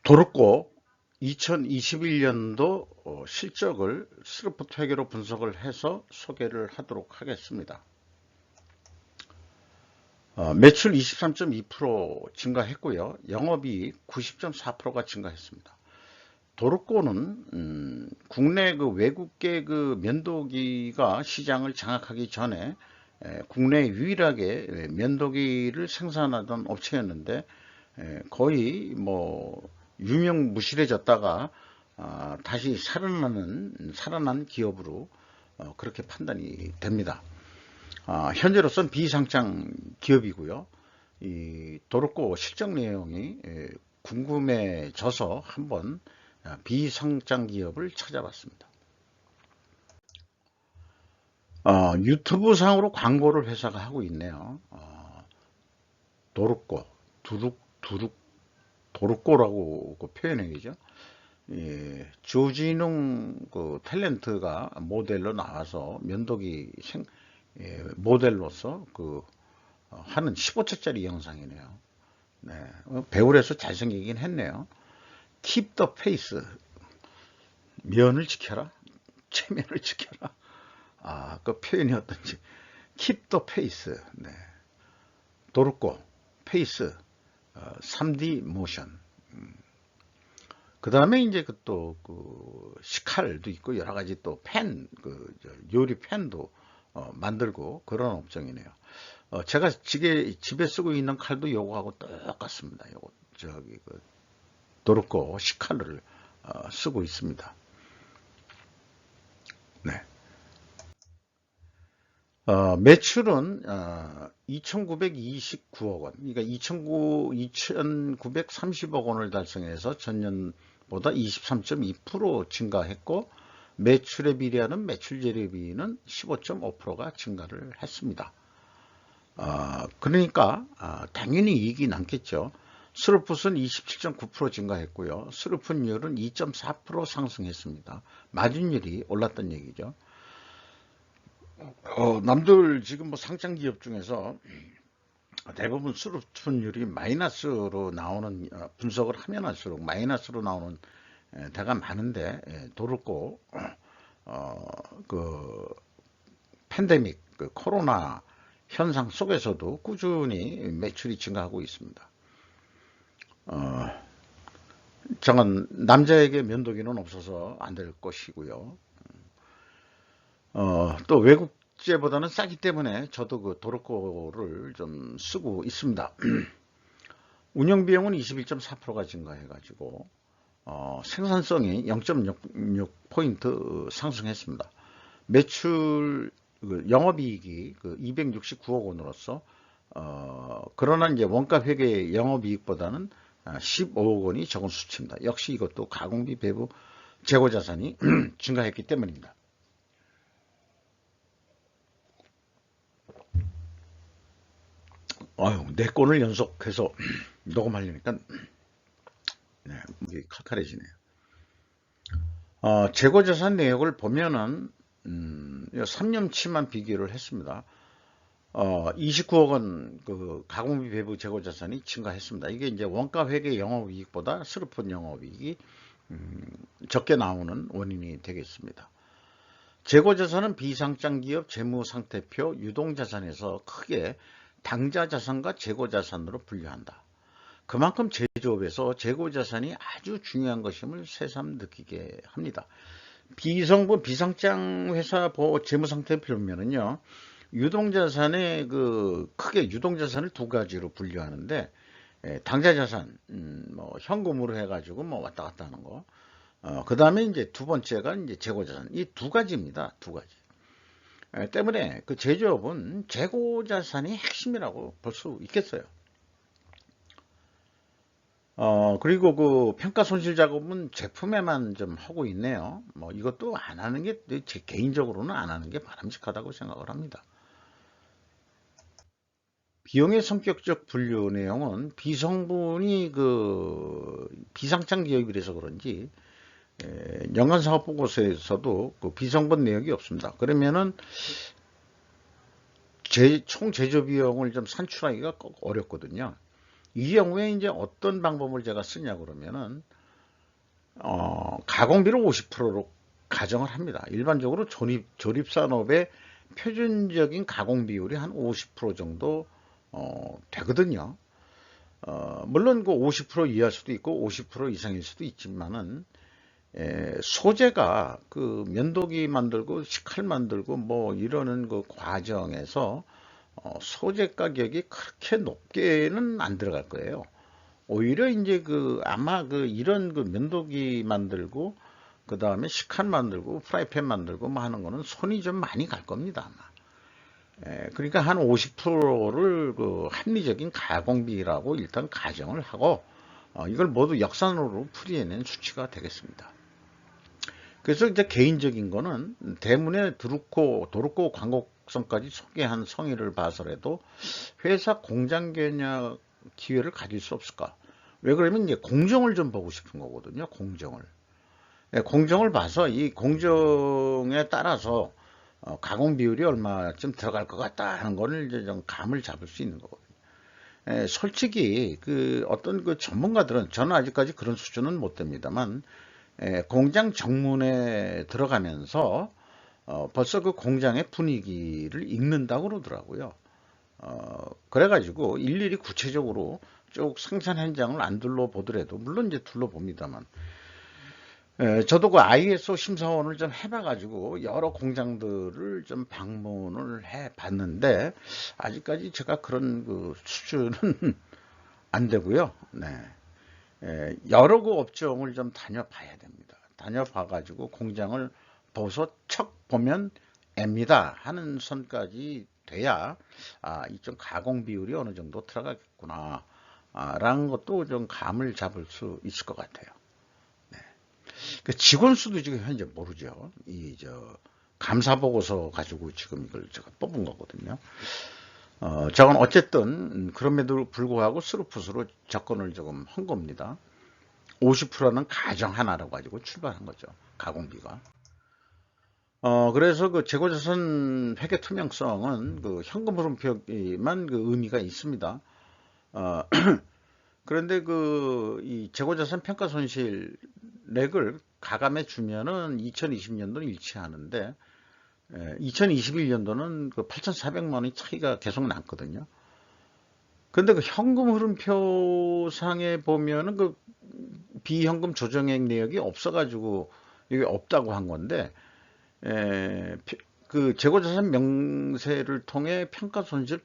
도르코 2021년도 실적을 스루프트 회계로 분석을 해서 소개를 하도록 하겠습니다. 매출 23.2% 증가했고요. 영업이익 90.4%가 증가했습니다. 도르코는 국내 외국계 면도기가 시장을 장악하기 전에 국내 유일하게 면도기를 생산하던 업체였는데 거의 유명무실해졌다가 다시 살아난 기업으로 그렇게 판단이 됩니다. 현재로선 비상장 기업이고요. 이 도르코 실적 내용이 궁금해져서 한번 비상장 기업을 찾아봤습니다. 유튜브 상으로 광고를 회사가 하고 있네요. 도르코, 도르코라고 표현해야죠. 예, 조진웅 탤런트가 모델로 나와서 면도기 모델로서 하는 15초짜리 영상이네요. 네, 배우라서 잘생기긴 했네요. Keep the face. 면을 지켜라. 체면을 지켜라. 그 표현이 어떤지. Keep the face. 네. 도르코, 페이스, 3D 모션. 그 다음에 이제 시칼도 있고 여러 가지 또 펜, 요리 펜도 만들고 그런 업종이네요. 제가 집에 쓰고 있는 칼도 요거하고 똑같습니다. 요거 도르코 시칼을 쓰고 있습니다. 네. 매출은 2,929억 원, 그러니까 2,930억 원을 달성해서 전년보다 23.2% 증가했고, 매출에 비례하는 매출 재료비는 15.5%가 증가를 했습니다. 그러니까 당연히 이익이 남겠죠. 스루풋은 27.9% 증가했고요. 스루풋율은 2.4% 상승했습니다. 마진율이 올랐던 얘기죠. 남들 지금 상장 기업 중에서 대부분 수루풋율이 마이너스로 나오는, 분석을 하면 할수록 마이너스로 나오는 데가 많은데, 도르코 팬데믹 코로나 현상 속에서도 꾸준히 매출이 증가하고 있습니다. 저는 남자에게 면도기는 없어서 안 될 것이고요. 또 외국제보다는 싸기 때문에 저도 도르코를 좀 쓰고 있습니다. 운영비용은 21.4%가 증가해가지고 생산성이 0.66포인트 상승했습니다. 매출 영업이익이 269억 원으로서 그러나 이제 원가회계 영업이익보다는 15억 원이 적은 수치입니다. 역시 이것도 가공비 배부 재고자산이 증가했기 때문입니다. 네 건을 연속해서 녹음하려니까 이게 칼칼해지네요. 재고자산 내역을 보면은 3년치만 비교를 했습니다. 29억 원 가공비 배부 재고자산이 증가했습니다. 이게 이제 원가회계 영업이익보다 스루풋 영업이익이 적게 나오는 원인이 되겠습니다. 재고자산은 비상장 기업 재무상태표 유동자산에서 크게 당자자산과 재고자산으로 분류한다. 그만큼 제조업에서 재고자산이 아주 중요한 것임을 새삼 느끼게 합니다. 비상장 회사 재무상태 보면은요, 유동자산의 크게 유동자산을 두 가지로 분류하는데, 당자자산, 현금으로 해가지고 왔다 갔다 하는 거. 그 다음에 이제 두 번째가 이제 재고자산. 이 두 가지입니다. 두 가지. 때문에 제조업은 재고자산이 핵심이라고 볼 수 있겠어요. 그리고 평가 손실 작업은 제품에만 좀 하고 있네요. 이것도 안 하는 게, 제 개인적으로는 안 하는 게 바람직하다고 생각을 합니다. 비용의 성격적 분류 내용은 비성분이 비상장 기업이라서 그런지 연간사업보고서에서도 비성분 내역이 없습니다. 그러면은 총 제조 비용을 좀 산출하기가 꼭 어렵거든요. 이 경우에 이제 어떤 방법을 제가 쓰냐 그러면은 가공비를 50%로 가정을 합니다. 일반적으로 조립산업의 표준적인 가공 비율이 한 50% 정도 되거든요. 물론 그 50% 이하일 수도 있고 50% 이상일 수도 있지만은 소재가 그 면도기 만들고 식칼 만들고 뭐 이러는 그 과정에서 소재 가격이 그렇게 높게는 안 들어갈 거예요. 오히려 이제 그 아마 그 이런 그 면도기 만들고 그 다음에 식칼 만들고 프라이팬 만들고 뭐 하는 거는 손이 좀 많이 갈 겁니다 아마. 그러니까 한 50%를 그 합리적인 가공비라고 일단 가정을 하고 이걸 모두 역산으로 풀이해낸 수치가 되겠습니다. 그래서 이제 개인적인 거는 대문에 도르코 광곡성까지 소개한 성의를 봐서라도 회사 공장 개념 기회를 가질 수 없을까? 왜 그러면 이제 공정을 좀 보고 싶은 거거든요. 공정을. 공정을 봐서 이 공정에 따라서 가공 비율이 얼마쯤 들어갈 것 같다 하는 거를 이제 좀 감을 잡을 수 있는 거거든요. 솔직히 그 어떤 그 전문가들은 저는 아직까지 그런 수준은 못 됩니다만 공장 정문에 들어가면서 벌써 그 공장의 분위기를 읽는다고 그러더라고요. 그래가지고 일일이 구체적으로 쭉 생산 현장을 안 둘러보더라도 물론 이제 둘러봅니다만 저도 그 ISO 심사원을 좀 해봐가지고 여러 공장들을 좀 방문을 해봤는데 아직까지 제가 그런 그 수준은 안 되고요. 네. 여러 그 업종을 좀 다녀봐야 됩니다. 다녀봐가지고 공장을 보서 척 보면 앱니다 하는 선까지 돼야 이 좀 가공 비율이 어느 정도 들어가겠구나 라는 것도 좀 감을 잡을 수 있을 것 같아요. 네. 그 직원 수도 지금 현재 모르죠. 감사 보고서 가지고 지금 이걸 제가 뽑은 거거든요. 저건 어쨌든 그럼에도 불구하고 스루풋으로 접근을 조금 한 겁니다. 50%는 가정 하나라고 가지고 출발한 거죠. 가공비가. 그래서 그 재고자산 회계 투명성은 그 현금 흐름표에만 그 의미가 있습니다. 어, 그런데 이 재고자산 평가 손실액을 가감해 주면은 2020년도는 일치하는데 2021년도는 그 8,400만 원이 차이가 계속 났거든요. 근데 그 현금 흐름표상에 보면은 그 비현금 조정액 내역이 없어가지고 이게 없다고 한 건데 그 재고자산 명세를 통해 평가 손실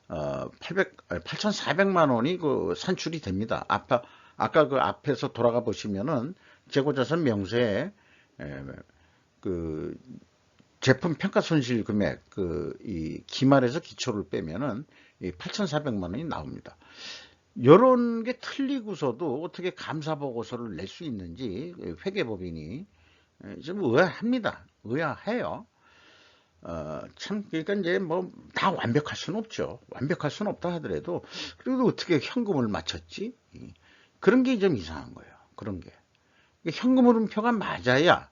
8,400만 원이 그 산출이 됩니다. 아까 그 앞에서 돌아가 보시면은 재고자산 명세에 그 제품 평가 손실 금액 이 기말에서 기초를 빼면은 8,400만 원이 나옵니다. 이런 게 틀리고서도 어떻게 감사 보고서를 낼 수 있는지 회계법인이 좀 의아합니다. 의아해요. 참 그러니까 이제 뭐 다 완벽할 수는 없죠. 완벽할 수는 없다 하더라도 그래도 어떻게 현금을 맞췄지? 그런 게 좀 이상한 거예요. 그런 게 현금 흐름표가 맞아야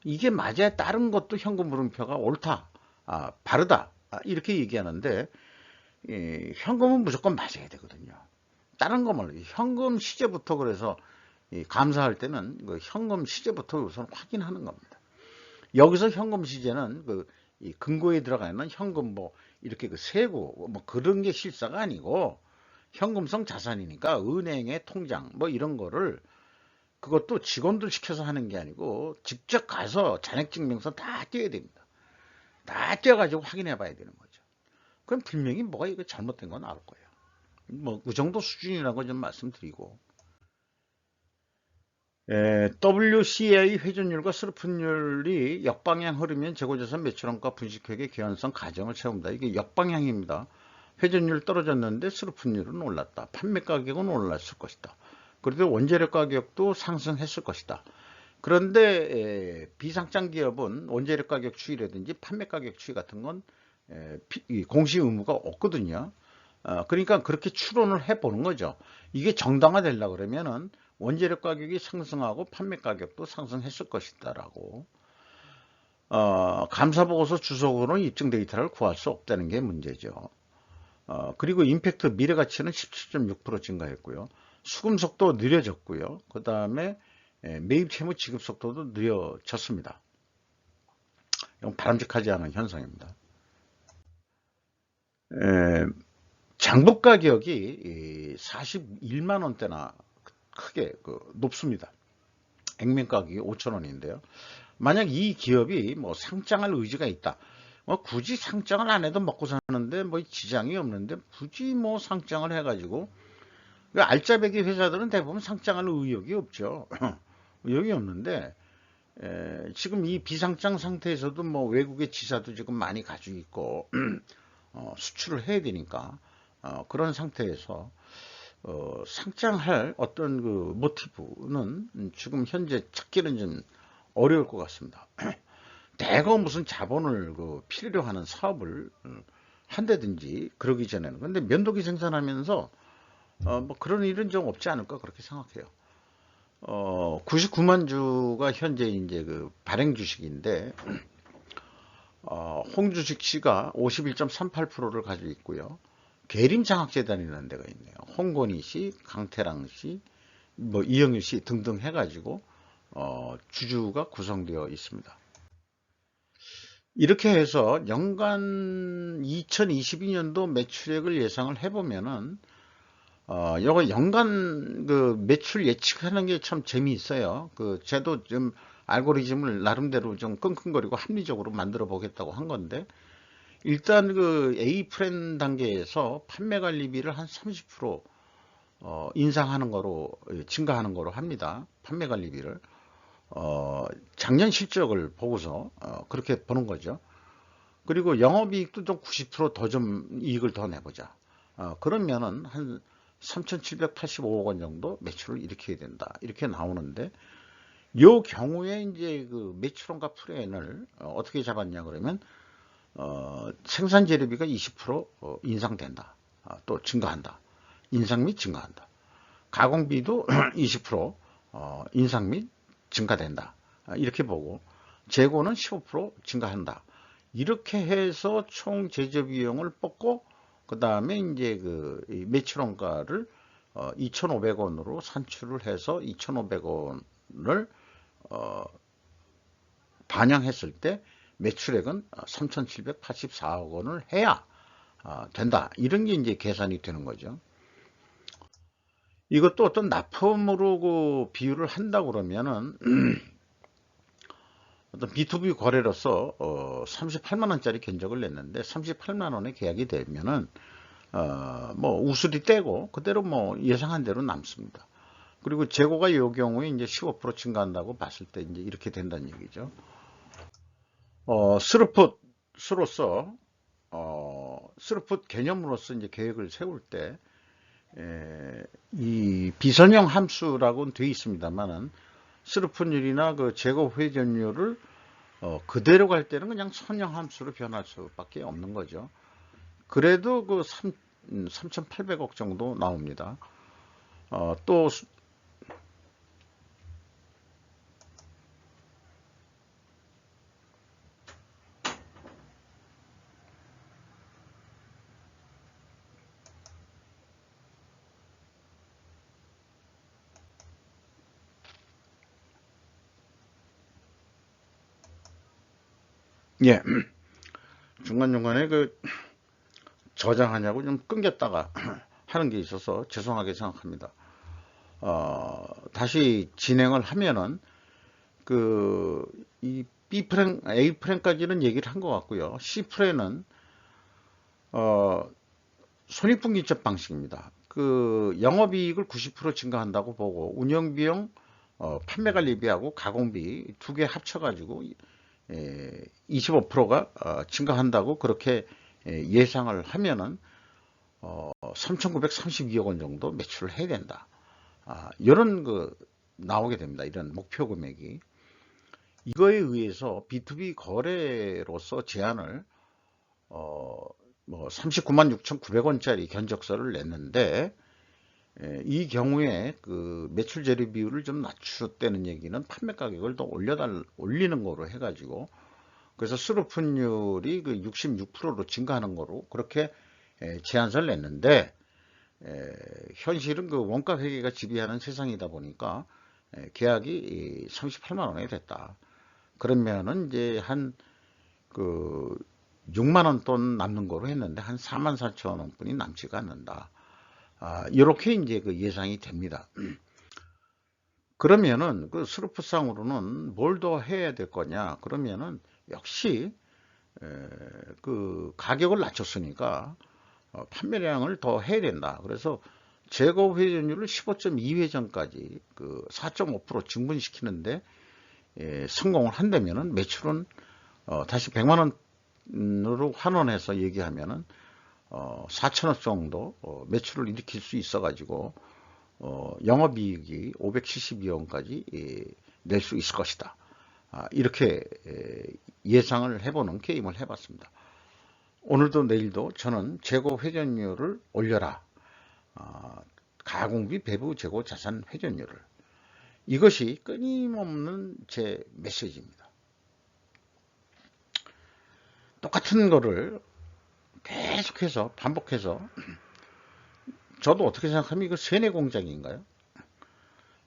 이게 맞아야 다른 것도 현금 흐름표가 옳다, 바르다 이렇게 얘기하는데 현금은 무조건 맞아야 되거든요. 다른 거 말고 현금 시제부터 그래서 감사할 때는 그 현금 시제부터 우선 확인하는 겁니다. 여기서 현금 시제는 이 금고에 들어가 있는 현금 뭐 이렇게 그 세고 뭐 그런 게 실사가 아니고 현금성 자산이니까 은행의 통장 뭐 이런 거를 그것도 직원들 시켜서 하는 게 아니고 직접 가서 잔액증명서 다 떼야 됩니다. 다 떼어가지고 확인해 봐야 되는 거죠. 그럼 분명히 뭐가 이거 잘못된 건 나올 거예요. 뭐 그 정도 수준이라는 거 좀 말씀드리고 WCA 회전율과 스루풋율이 역방향 흐르면 재고자산 매출원가 분식회계 개연성 가정을 세웁니다. 이게 역방향입니다. 회전율 떨어졌는데 스루풋율은 올랐다. 판매 가격은 올랐을 것이다. 그래도 원재료 가격도 상승했을 것이다. 그런데 비상장 기업은 원재료 가격 추이라든지 판매 가격 추이 같은 건 공시 의무가 없거든요. 그러니까 그렇게 추론을 해보는 거죠. 이게 정당화되려고 그러면은 원재료 가격이 상승하고 판매 가격도 상승했을 것이다라고. 감사보고서 주석으로는 입증 데이터를 구할 수 없다는 게 문제죠. 그리고 임팩트 미래가치는 17.6% 증가했고요. 수금 속도 느려졌고요. 그 다음에 매입 채무 지급 속도도 느려졌습니다. 이건 바람직하지 않은 현상입니다. 장부 가격이 41만 원대나 크게 높습니다. 액면 가격이 5천 원인데요. 만약 이 기업이 뭐 상장할 의지가 있다. 뭐 굳이 상장을 안 해도 먹고 사는데 뭐 지장이 없는데 굳이 뭐 상장을 해가지고 알짜배기 회사들은 대부분 상장할 의욕이 없죠. 의욕이 없는데 지금 이 비상장 상태에서도 뭐 외국의 지사도 지금 많이 가지고 있고 수출을 해야 되니까 그런 상태에서 상장할 어떤 그 모티브는 지금 현재 찾기는 좀 어려울 것 같습니다. 대거 무슨 자본을 필요로 하는 사업을 한다든지 그러기 전에는. 근데 면도기 생산하면서 뭐 그런 일은 좀 없지 않을까 그렇게 생각해요. 99만 주가 현재 이제 그 발행 주식인데 홍주식 씨가 51.38%를 가지고 있고요. 계림장학재단이라는 데가 있네요. 홍건희 씨, 강태랑 씨, 뭐 이영유 씨 등등 해가지고 주주가 구성되어 있습니다. 이렇게 해서 연간 2022년도 매출액을 예상을 해보면은 요거 연간 그 매출 예측하는 게 참 재미있어요. 제도 좀 알고리즘을 나름대로 좀 끙끙거리고 합리적으로 만들어 보겠다고 한 건데, 일단 그 A 프랜 단계에서 판매 관리비를 한 30% 인상하는 거로, 증가하는 거로 합니다. 판매 관리비를. 작년 실적을 보고서 그렇게 보는 거죠. 그리고 영업이익도 좀 90%더 좀 이익을 더 내보자. 그러면은 한 3,785억 원 정도 매출을 일으켜야 된다. 이렇게 나오는데, 요 경우에 이제 그 매출원가 프레임을 어떻게 잡았냐 그러면 생산 재료비가 20% 인상된다. 또 증가한다. 인상 및 증가한다. 가공비도 20% 인상 및 증가된다. 이렇게 보고 재고는 15% 증가한다. 이렇게 해서 총 제조 비용을 뽑고 그 다음에 이제 그 매출원가를 2,500원으로 산출을 해서 2,500원을 반영했을 때 매출액은 3,784억 원을 해야 된다. 이런 게 이제 계산이 되는 거죠. 이것도 어떤 납품으로 그 비율을 한다고 그러면은 어떤 B2B 거래로서 38만 원짜리 견적을 냈는데 38만 원에 계약이 되면은 뭐 우수리 떼고 그대로 뭐 예상한 대로 남습니다. 그리고 재고가 이 경우에 이제 15% 증가한다고 봤을 때 이제 이렇게 된다는 얘기죠. 스루풋으로서 스루풋 개념으로서 이제 계획을 세울 때 이 비선형 함수라고는 되어 있습니다만은 스루풋률이나 그 재고 회전율을 그대로 갈 때는 그냥 선형 함수로 변할 수밖에 없는 거죠. 그래도 그 3,800억 정도 나옵니다. 또 예, 중간중간에 그 저장하냐고 좀 끊겼다가 하는 게 있어서 죄송하게 생각합니다. 다시 진행을 하면은 이 B 프랭, A 프랭까지는 얘기를 한 것 같고요. C 프랭은 손익분기점 방식입니다. 그 영업이익을 90% 증가한다고 보고 운영비용, 판매관리비하고 가공비 두 개 합쳐가지고 25%가 증가한다고 그렇게 예상을 하면은 3,932억 원 정도 매출을 해야 된다. 이런 나오게 됩니다. 이런 목표 금액이. 이거에 의해서 B2B 거래로서 제안을 뭐 39만 6,900원짜리 견적서를 냈는데 이 경우에 그 매출 재료 비율을 좀 낮추었다는 얘기는 판매 가격을 더 올리는 거로 해가지고 그래서 수루풋률이 그 66%로 증가하는 거로 그렇게 제안서를 냈는데 현실은 그 원가 회계가 지배하는 세상이다 보니까 계약이 38만 원이 됐다. 그러면은 이제 한 그 6만 원 돈 남는 거로 했는데 한 4만 4천 원뿐이 남지가 않는다. 이렇게 이제 그 예상이 됩니다. 그러면은 그 스루프상으로는 뭘 더 해야 될 거냐? 그러면은 역시 그 가격을 낮췄으니까 판매량을 더 해야 된다. 그래서 재고 회전율을 15.2회전까지 그 4.5% 증분시키는데 성공을 한다면은 매출은 다시 100만 원으로 환원해서 얘기하면은 4천억 정도 매출을 일으킬 수 있어 가지고 영업이익이 572원까지 낼 수 있을 것이다. 이렇게 예상을 해보는 게임을 해봤습니다. 오늘도 내일도 저는 재고 회전율을 올려라. 가공비 배부 재고 자산 회전율을. 이것이 끊임없는 제 메시지입니다. 똑같은 거를 계속해서 반복해서 저도 어떻게 생각하면 이거 세뇌 공작인가요?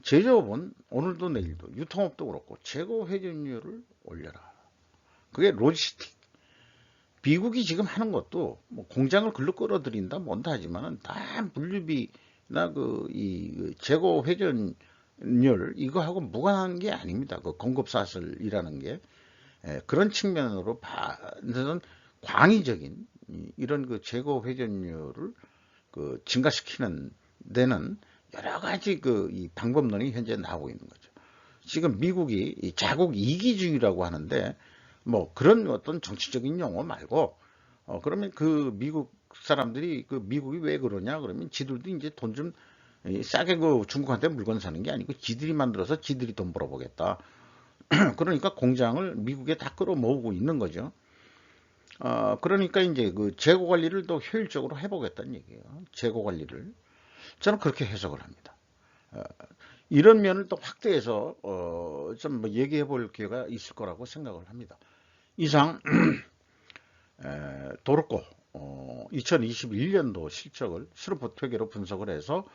제조업은 오늘도 내일도 유통업도 그렇고 재고 회전율을 올려라. 그게 로지스틱. 미국이 지금 하는 것도 뭐 공장을 글로 끌어들인다 뭔다 하지만은 다 물류비나 이 재고 회전율 이거하고 무관한 게 아닙니다. 그 공급사슬이라는 게 그런 측면으로 봐는 광의적인 이런 그 재고 회전율을 그 증가시키는 데는 여러 가지 이 방법론이 현재 나오고 있는 거죠. 지금 미국이 이 자국 이기주의라고 하는데 뭐 그런 어떤 정치적인 용어 말고 그러면 그 미국 사람들이 그 미국이 왜 그러냐 그러면 지들도 이제 돈 좀 싸게 그 중국한테 물건 사는 게 아니고 지들이 만들어서 지들이 돈 벌어보겠다. 그러니까 공장을 미국에 다 끌어모으고 있는 거죠. 그러니까 이제 그 재고 관리를 더 효율적으로 해보겠다는 얘기예요. 재고 관리를. 저는 그렇게 해석을 합니다. 이런 면을 또 확대해서 좀 뭐 얘기해 볼 기회가 있을 거라고 생각을 합니다. 이상 도르코 2021년도 실적을 스루프트 회계로 분석을 해서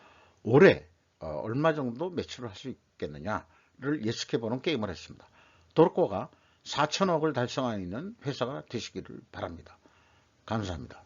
올해 얼마 정도 매출을 할 수 있겠느냐를 예측해 보는 게임을 했습니다. 도르코가 4천억을 달성하는 회사가 되시기를 바랍니다. 감사합니다.